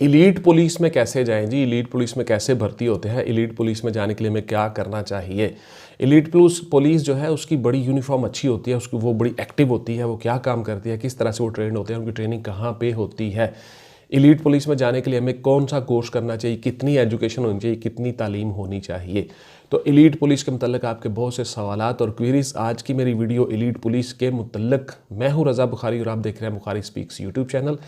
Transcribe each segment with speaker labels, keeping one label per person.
Speaker 1: Elite police में कैसे जाएं जी, एलीट पुलिस में कैसे भर्ती होते हैं, एलीट पुलिस में जाने के लिए हमें क्या करना चाहिए। एलीट पुलिस जो है उसकी बड़ी यूनिफॉर्म अच्छी होती है, उसकी वो बड़ी एक्टिव होती है, वो क्या काम करती है, किस तरह से वो ट्रेंड होते हैं, उनकी ट्रेनिंग कहाँ पे होती है। एलीट पुलिस में जाने के लिए हमें कौन सा कोर्स करना चाहिए, कितनी एजुकेशन होनी चाहिए, कितनी तालीम होनी चाहिए। तो एलीट पुलिस के मतलब आपके बहुत से सवालात और क्वेरीज। आज की मेरी वीडियो एलीट पुलिस के मतलब। मैं हूँ रज़ा बुखारी और आप देख रहे हैं बुखारी स्पीक्स यूट्यूब चैनल।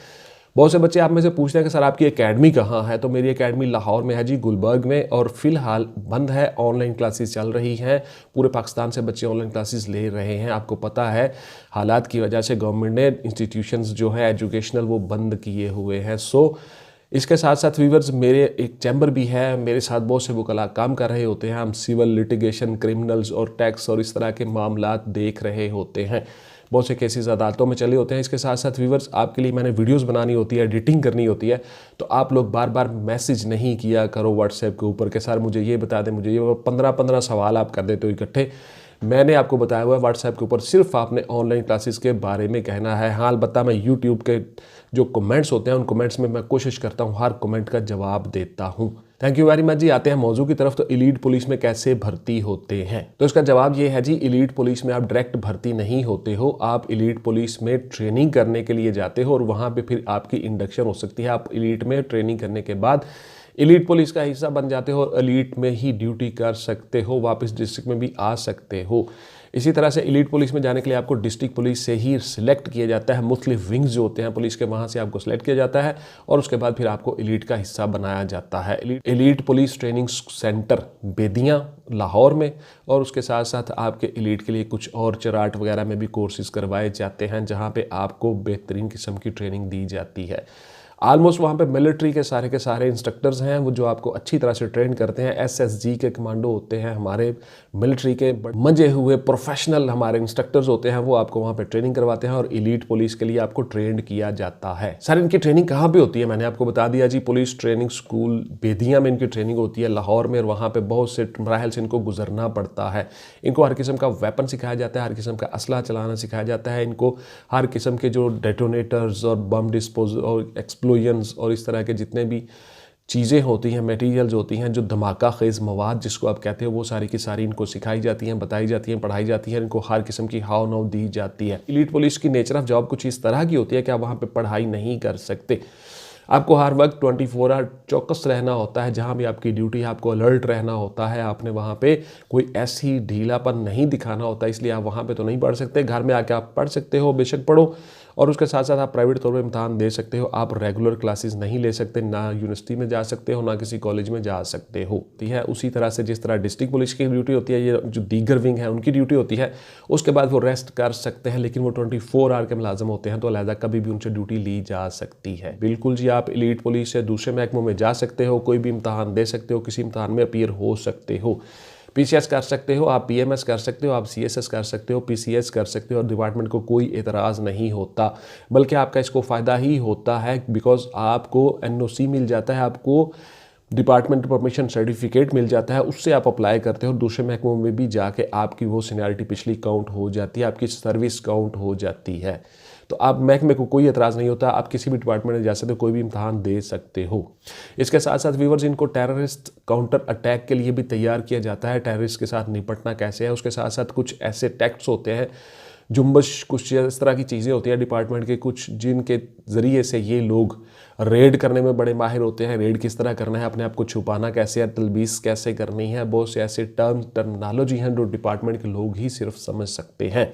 Speaker 1: बहुत से बच्चे आप में से पूछते हैं कि सर आपकी एकेडमी कहाँ है। तो मेरी एकेडमी लाहौर में है जी, गुलबर्ग में, और फिलहाल बंद है, ऑनलाइन क्लासेस चल रही हैं। पूरे पाकिस्तान से बच्चे ऑनलाइन क्लासेस ले रहे हैं। आपको पता है हालात की वजह से गवर्नमेंट ने इंस्टीट्यूशंस जो है एजुकेशनल वो बंद किए हुए हैं। इसके साथ साथ व्यूअर्स मेरे एक चैम्बर भी है, मेरे साथ बहुत से वकला काम कर रहे होते हैं। हम सिविल लिटिगेशन, क्रिमिनल्स और टैक्स और इस तरह के मामलात देख रहे होते हैं। बहुत से केसेस अदालतों में चले होते हैं। इसके साथ साथ व्यूअर्स आपके लिए मैंने वीडियोस बनानी होती है, एडिटिंग करनी होती है। तो आप लोग बार बार मैसेज नहीं किया करो व्हाट्सएप के ऊपर के सर मुझे ये बता दें, मुझे ये 15-15 सवाल आप कर देते हो इकट्ठे। मैंने आपको बताया हुआ है व्हाट्सएप के ऊपर सिर्फ आपने ऑनलाइन क्लासेस के बारे में कहना है। हाँ अलबत्ता मैं यूट्यूब के जो कमेंट्स होते हैं उन कमेंट्स में मैं कोशिश करता हूँ हर कमेंट का जवाब देता हूँ। थैंक यू वेरी मच जी। आते हैं मौजू की तरफ। तो एलीट पुलिस में कैसे भर्ती होते हैं, तो इसका जवाब ये है जी, एलीट पुलिस में आप डायरेक्ट भर्ती नहीं होते हो। आप एलीट पुलिस में ट्रेनिंग करने के लिए जाते हो और वहाँ पे फिर आपकी इंडक्शन हो सकती है। आप एलीट में ट्रेनिंग करने के बाद एलीट पुलिस का हिस्सा बन जाते हो और एलीट में ही ड्यूटी कर सकते हो, वापस डिस्ट्रिक्ट में भी आ सकते हो। इसी तरह से एलीट पुलिस में जाने के लिए आपको डिस्ट्रिक्ट पुलिस से ही सिलेक्ट किया जाता है। मुख्तलिफ विंग्स जो होते हैं पुलिस के, वहाँ से आपको सिलेक्ट किया जाता है और उसके बाद फिर आपको एलीट का हिस्सा बनाया जाता है। Elite police training centre Bedian Lahore में, और उसके साथ साथ आपके एलीट के लिए कुछ और चराट वगैरह में भी कोर्सेज करवाए जाते हैं जहाँ पे आपको बेहतरीन किस्म की ट्रेनिंग दी जाती है। ऑलमोस्ट वहाँ पे मिलिट्री के सारे इंस्ट्रक्टर्स हैं वो जो आपको अच्छी तरह से ट्रेन करते हैं। एसएसजी के कमांडो होते हैं, हमारे मिलिट्री के मंजे हुए प्रोफेशनल हमारे इंस्ट्रक्टर्स होते हैं, वो आपको वहाँ पे ट्रेनिंग करवाते हैं और एलीट पुलिस के लिए आपको ट्रेंड किया जाता है। सर इनकी ट्रेनिंग कहाँ पे होती है, मैंने आपको बता दिया जी, पुलिस ट्रेनिंग स्कूल बेदिया में इनकी ट्रेनिंग होती है लाहौर में, और वहाँ पर बहुत से मराहल से इनको गुजरना पड़ता है। इनको हर किस्म का वेपन सिखाया जाता है, हर किस्म का असला चलाना सिखाया जाता है। इनको हर किस्म के जो डेटोनेटर्स और बम डिस्पोज और एक्सप्लोजन्स और इस तरह के जितने भी चीज़ें होती हैं, मटेरियल्स होती हैं, जो धमाका खेज़ मवाद जिसको आप कहते हो, वो सारी की सारी इनको सिखाई जाती हैं, बताई जाती हैं, पढ़ाई जाती है। इनको हर किस्म की हाव नाव दी जाती है। एलीट पुलिस की नेचर ऑफ जॉब कुछ इस तरह की होती है कि आप वहाँ पे पढ़ाई नहीं कर सकते। आपको हर वक्त 24 आवर चौकस रहना होता है। जहाँ भी आपकी ड्यूटी है आपको अलर्ट रहना होता है। आपने वहाँ पे कोई ऐसी ढीलापन नहीं दिखाना होता, इसलिए आप वहाँ पे तो नहीं पढ़ सकते। घर में आके आप पढ़ सकते हो, बेशक पढ़ो, और उसके साथ साथ आप प्राइवेट तौर पर इम्तहान दे सकते हो। आप रेगुलर क्लासेस नहीं ले सकते, ना यूनिवर्सिटी में जा सकते हो, ना किसी कॉलेज में जा सकते हो। ठीक है, उसी तरह से जिस तरह डिस्ट्रिक्ट पुलिस की ड्यूटी होती है, ये जो दीगर विंग है उनकी ड्यूटी होती है, उसके बाद वो रेस्ट कर सकते हैं, लेकिन वो 24 आवर के मुलाजम होते हैं, तो अलहदा कभी भी उनसे ड्यूटी ली जा सकती है। बिल्कुल जी, आप एलीट पुलिस से दूसरे महकमों में जा सकते हो, कोई भी इम्तहान दे सकते हो, किसी इम्तहान में अपीयर हो सकते हो। पीसीएस कर सकते हो, आप पीएमएस कर सकते हो, आप सीएसएस कर सकते हो, पीसीएस कर सकते हो, और डिपार्टमेंट को कोई एतराज़ नहीं होता, बल्कि आपका इसको फ़ायदा ही होता है, बिकॉज आपको एनओसी मिल जाता है, आपको डिपार्टमेंट परमिशन सर्टिफिकेट मिल जाता है, उससे आप अप्लाई करते हो। दूसरे महकमों में भी जाके आपकी वो सीनियरिटी पिछली काउंट हो जाती है, आपकी सर्विस काउंट हो जाती है। तो आप महकमे को कोई एतराज़ नहीं होता, आप किसी भी डिपार्टमेंट में जा सकते हो, कोई भी इम्तहान दे सकते हो। इसके साथ साथ व्यूअर्स इनको टेररिस्ट काउंटर अटैक के लिए भी तैयार किया जाता है। टेररिस्ट के साथ निपटना कैसे है, उसके साथ साथ कुछ ऐसे टैक्ट्स होते हैं, जुम्बश, कुछ इस तरह की चीज़ें होती हैं डिपार्टमेंट के कुछ, जिनके ज़रिए से ये लोग रेड करने में बड़े माहिर होते हैं। रेड किस तरह करना है, अपने आप को छुपाना कैसे है, तलबीस कैसे करनी है, बहुत से ऐसे टर्मिनोलॉजी हैं जो डिपार्टमेंट के लोग ही सिर्फ समझ सकते हैं।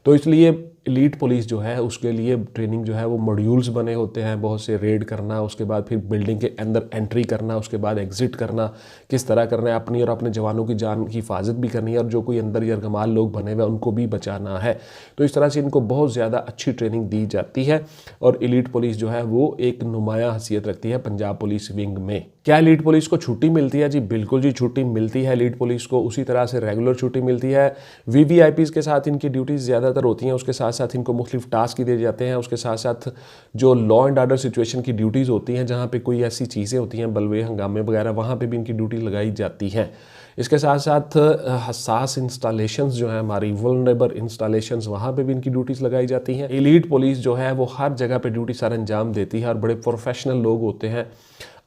Speaker 1: तो इसलिए एलीट पुलिस जो है उसके लिए ट्रेनिंग जो है वो मॉड्यूल्स बने होते हैं, बहुत से रेड करना, उसके बाद फिर बिल्डिंग के अंदर एंट्री करना, उसके बाद एग्जिट करना, किस तरह करना है, अपनी और अपने जवानों की जान की हिफाजत भी करनी है, और जो कोई अंदर यरगमाल लोग बने हुए उनको भी बचाना है। तो इस तरह से इनको बहुत ज़्यादा अच्छी ट्रेनिंग दी जाती है, और एलीट पुलिस जो है वो एक नुमाया हैसियत रखती है पंजाब पुलिस विंग में। क्या एलीट पुलिस को छुट्टी मिलती है जी? बिल्कुल जी, छुट्टी मिलती है एलीट पुलिस को, उसी तरह से रेगुलर छुट्टी मिलती है। वीवीआईपीज़ के साथ इनकी ड्यूटीज़ ज़्यादातर होती हैं, उसके साथ साथ इनको मुख्तलिफ टास्क दिए जाते हैं। उसके साथ साथ जो लॉ एंड ऑर्डर सिचुएशन की ड्यूटीज़ होती हैं, जहाँ पे कोई ऐसी चीज़ें होती हैं बलवे हंगामे वगैरह, वहाँ पे भी इनकी ड्यूटी लगाई जाती है। इसके साथ साथ हसास इंस्टॉलेशंस जो है हमारी वल्नरेबल इंस्टॉलेशंस, वहाँ पे भी इनकी ड्यूटीज़ लगाई जाती हैं। एलीट पुलिस जो है वो हर जगह पे ड्यूटी सर अंजाम देती है और बड़े प्रोफेशनल लोग होते हैं।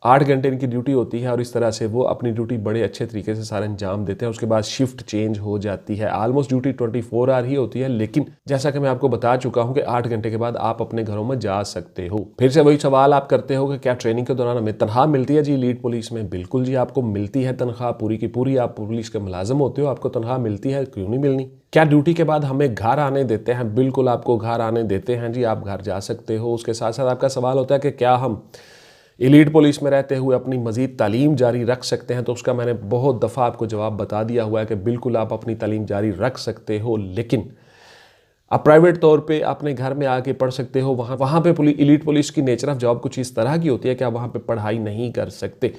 Speaker 1: 8 घंटे इनकी ड्यूटी होती है और इस तरह से वो अपनी ड्यूटी बड़े अच्छे तरीके से सारा अंजाम देते हैं। उसके बाद शिफ्ट चेंज हो जाती है। ऑलमोस्ट ड्यूटी 24 आवर ही होती है, लेकिन जैसा कि मैं आपको बता चुका हूं कि 8 घंटे के बाद आप अपने घरों में जा सकते हो। फिर से वही सवाल आप करते हो कि क्या ट्रेनिंग के दौरान हमें तनख्वाह मिलती है? जी एलीट पुलिस में बिल्कुल जी आपको मिलती है तनख्वाह पूरी की पूरी। आप पुलिस के मुलाजिम होते हो, आपको तनख्वाह मिलती है, क्यों नहीं मिलनी। क्या ड्यूटी के बाद हमें घर आने देते हैं? बिल्कुल आपको घर आने देते हैं जी, आप घर जा सकते हो। उसके साथ साथ आपका सवाल होता है कि क्या हम एलीट पुलिस में रहते हुए अपनी मज़ीद तालीम जारी रख सकते हैं? तो उसका मैंने बहुत दफ़ा आपको जवाब बता दिया हुआ है कि बिल्कुल आप अपनी तालीम जारी रख सकते हो, लेकिन आप प्राइवेट तौर पे अपने घर में आके पढ़ सकते हो। वहाँ पे एलीट पुलिस की नेचर ऑफ जॉब कुछ इस तरह की होती है कि आप वहाँ पे पढ़ाई नहीं कर सकते।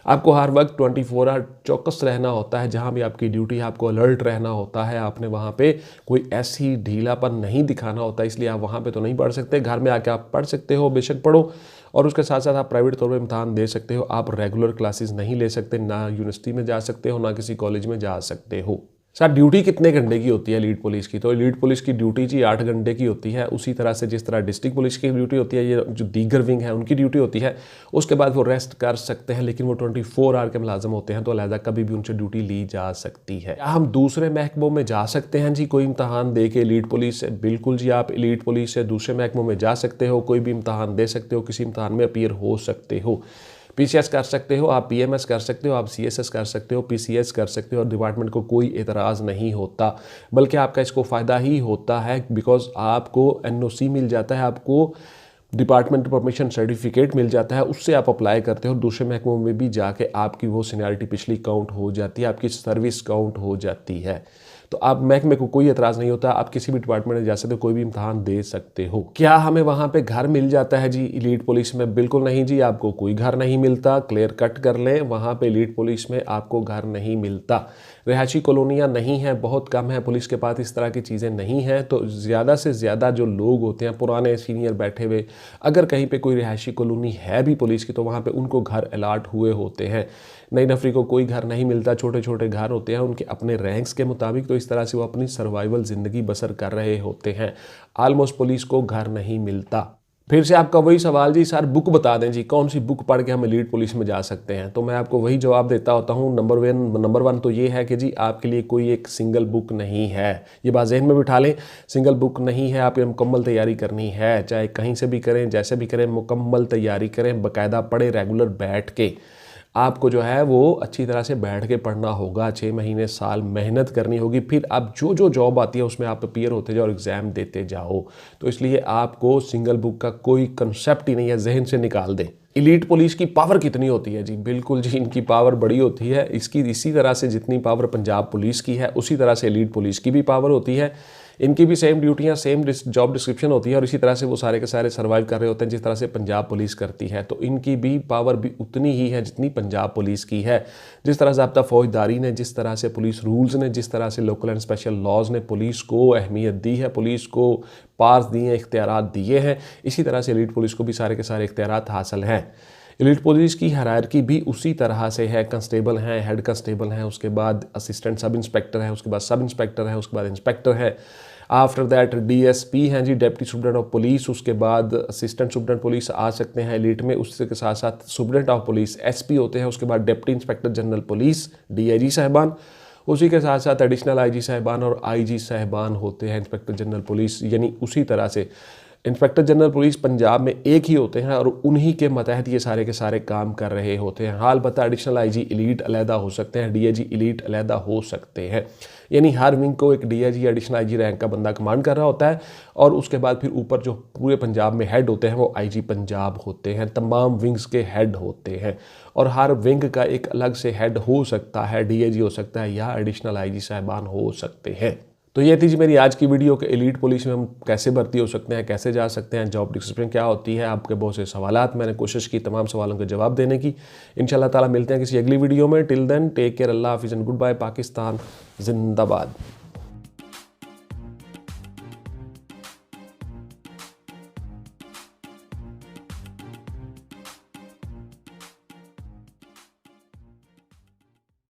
Speaker 1: आपको हर वक्त 24 आवर चौकस रहना होता है। जहाँ भी आपकी ड्यूटी है आपको अलर्ट रहना होता है। आपने वहाँ पे कोई ऐसी ढीलापन नहीं दिखाना होता, इसलिए आप वहाँ पे तो नहीं पढ़ सकते। घर में आके आप पढ़ सकते हो, बेशक पढ़ो। और उसके साथ साथ आप प्राइवेट तौर पे इम्तहान दे सकते हो। आप रेगुलर क्लासेस नहीं ले सकते, ना यूनिवर्सिटी में जा सकते हो, ना किसी कॉलेज में जा सकते हो। सर ड्यूटी कितने घंटे की होती है एलीट पुलिस की? तो एलीट पुलिस की ड्यूटी जी 8 घंटे की होती है। उसी तरह से जिस तरह डिस्ट्रिक्ट पुलिस की ड्यूटी होती है, ये जो दीगर विंग है उनकी ड्यूटी होती है। उसके बाद वो रेस्ट कर सकते हैं, लेकिन वो 24 आवर के मुलाजिम होते हैं, तो अलहदा कभी भी उनसे ड्यूटी ली जा सकती है। क्या हम दूसरे महकमों में जा सकते हैं जी कोई इम्तहान दे के एलीट पुलिस से? बिल्कुल जी, आप एलीट पुलिस से दूसरे महकमों में जा सकते हो, कोई भी इम्तहान दे सकते हो, किसी इम्तहान में अपीयर हो सकते हो। पीसीएस कर सकते हो आप, पीएमएस कर सकते हो आप, सीएसएस कर सकते हो, पीसीएस कर सकते हो, और डिपार्टमेंट को कोई एतराज़ नहीं होता, बल्कि आपका इसको फ़ायदा ही होता है। बिकॉज आपको एनओसी मिल जाता है, आपको डिपार्टमेंट परमिशन सर्टिफिकेट मिल जाता है, उससे आप अप्लाई करते हो। दूसरे महकमों में भी जाके आपकी वो सीनियरिटी पिछली काउंट हो जाती है, आपकी सर्विस काउंट हो जाती है। तो आप महकमे को कोई एतराज़ नहीं होता, आप किसी भी डिपार्टमेंट में जा सकते हो, कोई भी इम्तहान दे सकते हो। क्या हमें वहाँ पे घर मिल जाता है जी एलीट पुलिस में? बिल्कुल नहीं जी, आपको कोई घर नहीं मिलता। क्लियर कट कर लें, वहाँ पे एलीट पुलिस में आपको घर नहीं मिलता। रिहायशी कॉलोनियाँ नहीं हैं, बहुत कम है, पुलिस के पास इस तरह की चीज़ें नहीं हैं। तो ज़्यादा से ज़्यादा जो लोग होते हैं पुराने सीनियर बैठे हुए, अगर कहीं पे कोई रिहायशी कॉलोनी है भी पुलिस की, तो वहाँ पे उनको घर अलाट हुए होते हैं। नई नफरी को कोई घर नहीं मिलता, छोटे छोटे घर होते हैं उनके अपने रैंक्स के मुताबिक। तो इस तरह से वो अपनी सर्वाइवल ज़िंदगी बसर कर रहे होते हैं। ऑलमोस्ट पुलिस को घर नहीं मिलता। फिर से आपका वही सवाल जी, सर बुक बता दें जी, कौन सी बुक पढ़ के हम एलीट पुलिस में जा सकते हैं? तो मैं आपको वही जवाब देता होता हूँ। नंबर वन तो ये है कि जी आपके लिए कोई एक सिंगल बुक नहीं है। ये बात ज़हन में बिठा लें, सिंगल बुक नहीं है। आपको मुकम्मल तैयारी करनी है, चाहे कहीं से भी करें, जैसे भी करें, मुकम्मल तैयारी करें, बाकायदा पढ़ें, रेगुलर बैठ के। आपको जो है वो अच्छी तरह से बैठ के पढ़ना होगा, 6 महीने साल मेहनत करनी होगी। फिर आप जो जॉब आती है उसमें आप अपीयर होते जाओ और एग्ज़ाम देते जाओ। तो इसलिए आपको सिंगल बुक का कोई कंसेप्ट ही नहीं है, जहन से निकाल दें। एलीट पुलिस की पावर कितनी होती है जी? बिल्कुल जी, इनकी पावर बड़ी होती है। इसकी इसी तरह से जितनी पावर पंजाब पुलिस की है, उसी तरह से एलीट पुलिस की भी पावर होती है। इनकी भी सेम ड्यूटियां, सेम जॉब डिस्क्रिप्शन होती है, और इसी तरह से वो सारे के सारे सर्वाइव कर रहे होते हैं जिस तरह से पंजाब पुलिस करती है। तो इनकी भी पावर भी उतनी ही है जितनी पंजाब पुलिस की है। जिस तरह ज़ाब्ता फौजदारी ने, जिस तरह से पुलिस रूल्स ने, जिस तरह से लोकल एंड स्पेशल लॉज ने पुलिस को अहमियत दी है, पुलिस को पार्स दिए हैं, इख्तियारात दिए हैं, इसी तरह से एलीट पुलिस को भी सारे के सारे इख्तियारात हासिल हैं। एलीट पुलिस की हायरार्की भी उसी तरह से है। कांस्टेबल हैं, हेड कांस्टेबल हैं, उसके बाद असिस्टेंट सब इंस्पेक्टर हैं, उसके बाद सब इंस्पेक्टर हैं, उसके बाद इंस्पेक्टर है। आफ्टर दैट डीएसपी हैं जी, डिप्टी सुप्रिटेंडेंट ऑफ पुलिस। उसके बाद असिस्टेंट सुप्रिटेंडेंट पुलिस आ सकते हैं एलीट में। उसके साथ साथ सुप्रिटेंडेंट ऑफ पुलिस एसपी होते हैं। उसके बाद deputy inspector general police DIG साहिबान। उसी के साथ साथ एडिशनल आईजी साहिबान और आईजी साहिबान होते हैं इंस्पेक्टर जनरल पुलिस। यानी उसी तरह से इंस्पेक्टर जनरल पुलिस पंजाब में एक ही होते हैं और उन्हीं के मतहत ये सारे के सारे काम कर रहे होते हैं। हाल बता एडिशनल आईजी एलीट अलहदा हो सकते हैं, डीआईजी एलीट अलहदा हो सकते हैं। यानी हर विंग को एक डीआईजी एडिशनल आईजी रैंक का बंदा कमांड कर रहा होता है, और उसके बाद फिर ऊपर जो पूरे पंजाब में हेड होते हैं वो आईजी पंजाब होते हैं। तमाम विंग्स के हेड होते हैं, और हर विंग का एक अलग से हेड हो सकता है, डीआईजी हो सकता है या एडिशनल आईजी साहिबान हो सकते हैं। तो ये थी जी मेरी आज की वीडियो कि एलीट पुलिस में हम कैसे भर्ती हो सकते हैं, कैसे जा सकते हैं, जॉब डिस्क्रिप्शन क्या होती है। आपके बहुत से सवालात, मैंने कोशिश की तमाम सवालों के जवाब देने की। इंशाल्लाह ताला मिलते हैं किसी अगली वीडियो में। टिल देन टेक केयर, अल्लाह हाफिज़ एंड गुड बाय। पाकिस्तान जिंदाबाद।